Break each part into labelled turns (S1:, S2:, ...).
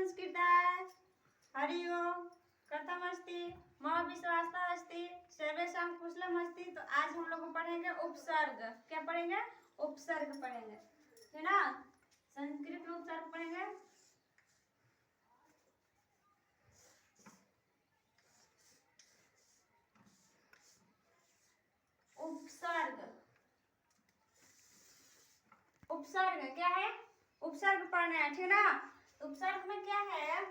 S1: संस्कृता हरि ओम कथमस्ति मम विश्वासता अस्ति सर्वेषां कुशलमस्ति। तो आज हम लोग पढ़ेंगे उपसर्ग। क्या पढ़ेंगे? उपसर्ग पढ़ेंगे, है ना। संस्कृत में उपसर्ग पढ़ेंगे। उपसर्ग, उपसर्ग क्या है? उपसर्ग पढ़ना है, ठीक ना। उपसर्ग में क्या है?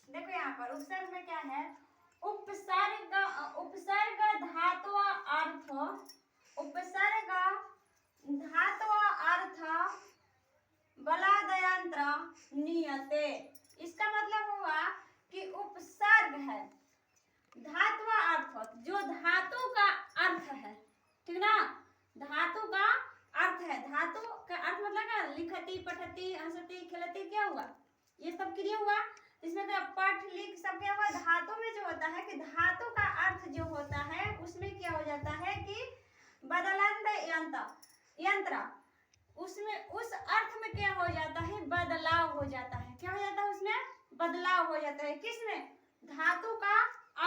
S1: देखो यहाँ पर उपसर्ग में क्या है? उपसर्ग, उपसर्ग धातु अर्थ, उपसर्ग धातु अर्थ बलादयंत्र नियते। इसका मतलब हुआ कि उपसर्ग है धातु अर्थ, जो धातु का अर्थ है, ठीक ना। धातु का अर्थ है, धातु का अर्थ मतलब क्या? लिखती, पठती, हंसती, खेलती, क्या हुआ? ये सब क्रिया हुआ। इसमें क्या पठ लिख सब क्या हुआ? धातु में जो होता है कि धातु का अर्थ जो होता है उसमें क्या हो जाता है कि बदलंत यंत्र, उसमें उस अर्थ में क्या हो जाता है? बदलाव हो जाता है। क्या हो जाता है? उसमें बदलाव हो जाता है। किसमें? धातु का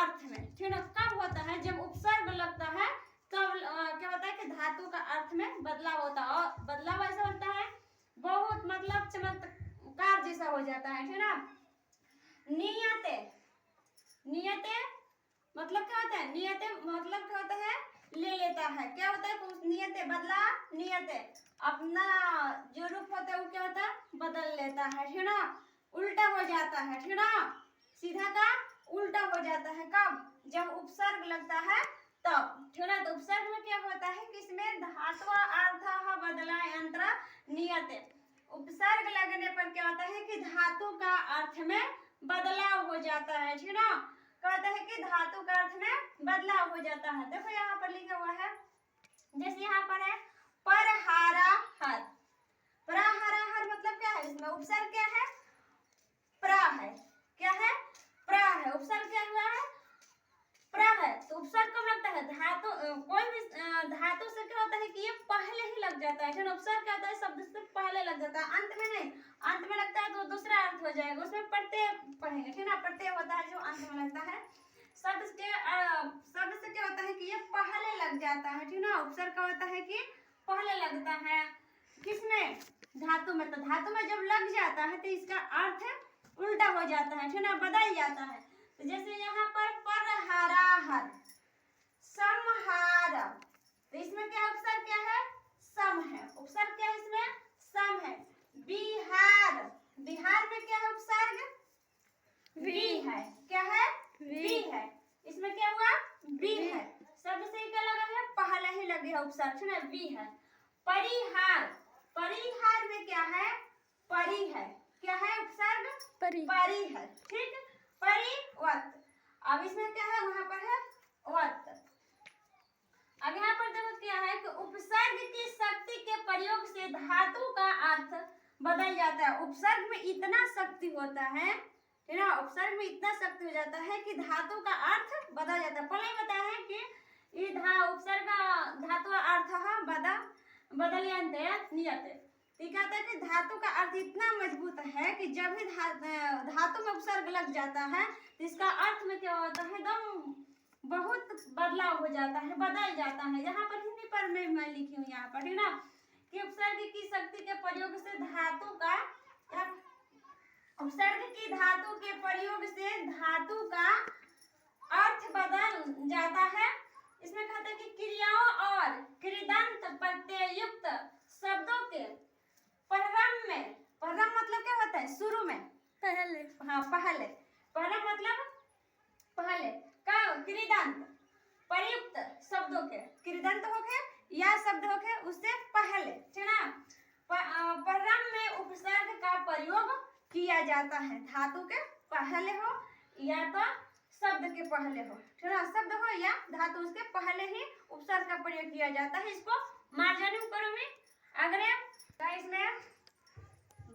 S1: अर्थ में, ठीक ना। कब होता है? जब उपसर्ग लगता है तब क्या होता है कि धातु का अर्थ में बदलाव होता है। और बदलाव ऐसा होता है बहुत मतलब चमत्कार जैसा हो जाता है, ठीक ना। नियते, नियते मतलब क्या होता है? नियते मतलब क्या होता है? ले लेता है। क्या होता है? नियते बदला, नियते अपना जो रूप होता है वो क्या होता है? बदल लेता है, ठीक ना। उल्टा हो जाता है, ठीक ना। सीधा का उल्टा हो जाता है। कब? जब उपसर्ग लगता है तब, ठीक ना। तो उपसर्ग में क्या होता है कि इसमें धातु अर्थ बदला यंत्र नियते। उपसर्ग लगने पर क्या होता है कि धातु का अर्थ में बदलाव हो जाता है, ठीक ना। कहते हैं कि धातु का अर्थ में बदलाव हो जाता है। देखो यहाँ पर लिखा हुआ है, जैसे यहाँ पर है परहारा हर। परहारा हर मतलब क्या है? इसमें उपसर्ग क्या है? प्रा है। क्या है? प्रा है। उपसर्ग क्या हुआ है? प्रा है। तो उपसर्ग कब लगता है? धातु, कोई भी धातु से क्या होता है कि ये पहले ही लग जाता है। उपसर्ग क्या होता है? शब्द से पहले लग जाता है, अंत में नहीं। अंत में लगता है तो दूसरा अर्थ हो जाएगा। उसमें प्रत्यय पढ़ेंगे, ठीक ना। प्रत्यय होता है जो अंत में लगता है। शब्द से क्या होता है कि ये पहले लग जाता है, ठीक ना। उपसर्ग का होता है कि पहले लगता है। किसमें? धातु में। तो धातु में जब लग जाता है तो इसका अर्थ उल्टा हो जाता है, ठीक ना, बदल जाता है। तो जैसे यहाँ पर परहाराहर, समहार, तो इसमें क्या उपसर्ग क्या है? सम है। उपसर्ग क्या है इसमें? सम है। बिहार, बिहार में क्या है उपसर्ग? वी है। क्या है? वी है। इसमें क्या हुआ? वी है। शब्द से क्या लगा है? पहले ही लगे है उपसर्ग, ठीक है, वी है। परिहार, परिहार में क्या है? परी है। क्या है? उपसर्ग परी, परी है, ठीक। परिवत, अब इसमें क्या है? वहां पर है वत। अब यहाँ पर देखो क्या है कि उपसर्ग की शक्ति के प्रयोग से धातु का अर्थ बदल जाता है। उपसर्ग में इतना शक्ति होता है, ठीक ना। उपसर्ग में इतना शक्ति हो जाता है कि धातु का अर्थ बदल जाता है। पहले ही बताया है कि उपसर्ग धातु अर्थ बदलयंते नियते। कहता है कि धातु का अर्थ इतना मजबूत है कि जब भी धातु में उपसर्ग लग जाता है तो इसका अर्थ में क्या होता है? एकदम बहुत बदलाव हो जाता है, बदल जाता है। यहाँ पर हिंदी पर मैं लिखी हूँ यहाँ पर, ठीक ना, कि उपसर्ग की शक्ति के प्रयोग से धातु का, उपसर्ग की धातु के प्रयोग से धातु का अर्थ बदल जाता है। इसमें कहते हैं कि क्रियाओं और कृदंत प्रत्यय युक्त शब्दों के प्रारंभ में, प्रारंभ मतलब क्या होता है? शुरू में, पहले, हाँ पहले, प्रारंभ मतलब पहले का कृदंत प्रयुक्त शब्दों के, कृदंत होके या शब्द होके उससे पहले, ठीक ना, प्रारंभ में उपसर्ग का प्रयोग किया जाता है। धातु के पहले हो या तो शब्द के पहले हो, ठीक ना। शब्द हो या धातु, उसके पहले ही उपसर्ग का प्रयोग किया जाता है। इसको मार्जनम करो में अगर इसमें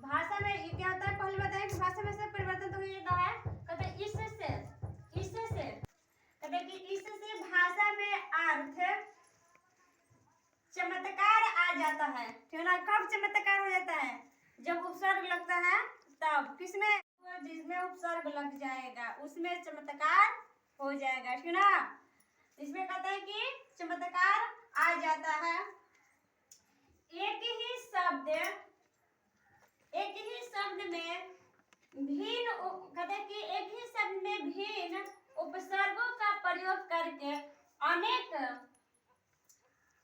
S1: भाषा में ये क्या होता है? पहले बताया कि भाषा में से परिवर्तन तो ये है, कहते इससे कहते कि इससे भाषा में अर्थ चमत्कार आ जाता है, ठीक ना। कब चमत्कार हो जाता है? जब उपसर्ग लगता है तब। किसमें? जिसमें उपसर्ग लग जाएगा उसमें चमत्कार हो जाएगा, ठीक ना। इसमें कहते हैं कि चमत्कार आ जाता है। एक ही शब्द में कहते हैं कि एक ही शब्द में भिन्न उपसर्गों का प्रयोग करके अनेक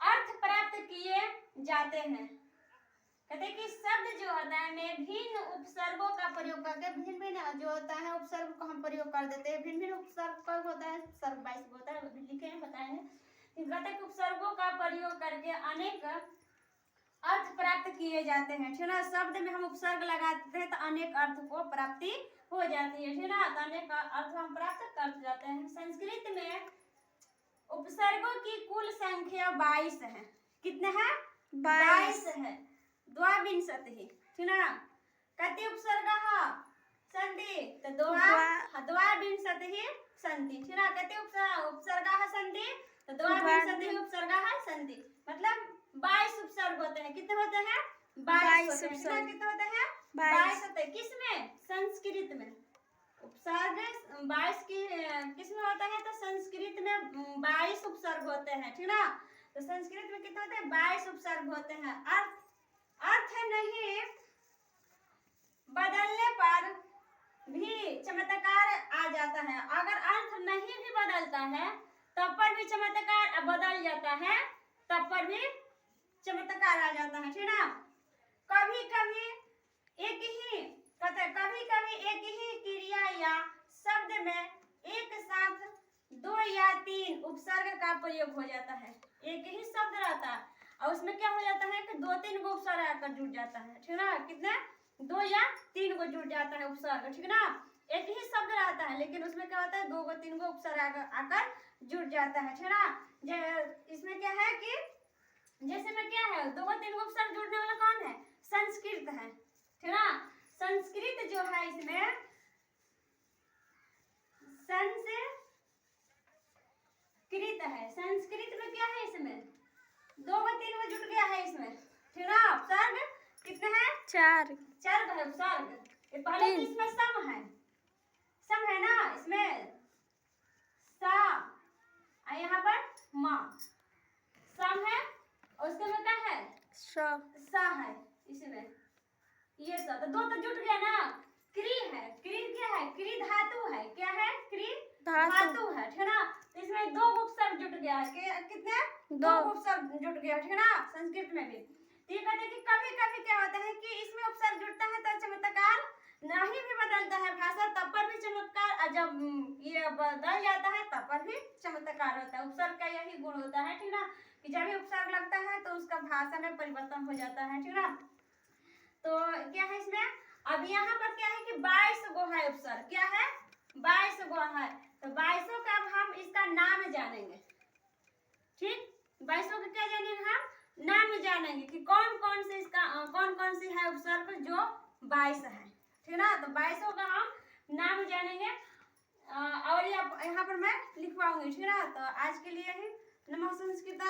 S1: अर्थ प्राप्त किए जाते हैं। कहते हैं कि शब्द जो होता है में भिन्न उपसर्गों का प्रयोग करके भिन्न भिन्न जो होता है उपसर्ग को हम प्रयोग कर देते हैं। भिन्न भिन्न उपसर्ग कब होता है? उपसर्ग 22 होता है, लिखे हैं बताए हैं। कहते हैं कि उपसर्गों का प्रयोग करके अनेक अर्थ प्राप्त किए जाते हैं, ठीक ना। शब्द में हम उपसर्ग लगाते हैं तो अनेक अर्थ को प्राप्ति हो जाती है, ठीक ना। तो अनेक अर्थ हम प्राप्त कर जाते हैं। संस्कृत में उपसर्गों की कुल संख्या 22 है। कितने हैं? 22 है। द्वाविंशतिः, ठीक ना। कति उपसर्गाः सन्ति? तो द्वाविंशतिः सन्ति, ठीक ना। कति उपसर्गाः सन्ति? तो द्वाविंशतिः उपसर्गाः सन्ति। मतलब 22 उपसर्ग होते हैं। कितने होते हैं? 22 होते हैं। कितने होते हैं? 22 होते हैं। किसमें? संस्कृत में उपसर्ग 22 की किसमें होता है? तो संस्कृत में 22 उपसर्ग होते हैं, ठीक ना। तो संस्कृत में कितने होते हैं? 22 उपसर्ग होते हैं। अर्थ नहीं बदलने पर भी चमत्कार आ जाता है। अगर अर्थ नहीं भी बदलता है तब पर भी चमत्कार बदल जाता है, तब पर भी चमत्कार आ जाता है, ठीक ना। कभी कभी एक ही क्रिया या शब्द में एक साथ 2 या 3 उपसर्ग का प्रयोग हो जाता है। एक ही शब्द रहता है और उसमें क्या हो जाता है कि 2-3 गो उपसर्ग आकर जुड़ जाता है, ठीक ना। कितने? 2 या 3 गो जुड़ जाता है उपसर्ग, ठीक ना। एक ही शब्द रहता है लेकिन उसमें क्या होता है 2 गो 3 गो उपसर्ग आकर जुड़ जाता है, ठीक ना। इसमें क्या है कि जैसे में क्या है 2 गो 3 गो उपसर्ग जुड़ने वाला कौन है? संस्कृत है, ठीक ना। संस्कृत जो है इसमें संस्कृत है। संस्कृत में क्या है? इसमें 2 गो 3 गो जुड़ गया है इसमें, ठीक ना। उपसर्ग कितने हैं? 4 है उपसर्ग। ये पहले तो इसमें सम है ना, इसमें सा और यहाँ पर मा सम है और उसके में क्या है? सा है इसमें। ये सब तो 2 तो जुट गया ना। क्री है। क्री क्या है? क्री धातु है। क्या है? क्री धातु है, ठीक ना। तो इसमें 2 उपसर्ग जुट गया है। कितने? 2 उपसर्ग जुट गया, ठीक ना। संस्कृत में भी तो ये कहते हैं कि कभी कभी क्या होता है कि इसमें उपसर्ग जुड़ता है तो चमत्कार नहीं भी बदलता है भाषा, तब पर भी चमत्कार, और जब ये बदल जाता है तब पर भी चमत्कार होता है। उपसर्ग का यही गुण होता है, ठीक ना, कि जब भी उपसर्ग लगता है तो उसका भाषा में परिवर्तन हो जाता है, ठीक ना। तो क्या है इसमें? अब यहाँ पर क्या है कि 22 गो है उपसर्ग। क्या है? 22 गो है। तो 22 का अब हम इसका नाम जानेंगे, ठीक। 22 का क्या जानेंगे? हम नाम जानेंगे कि कौन कौन सी है उपसर्ग जो 22 है, ठीक ना। तो 22 का हम नाम जानेंगे और यहाँ पर मैं लिखवाऊंगी, ठीक ना। तो आज के लिए ही नमः संस्कृत।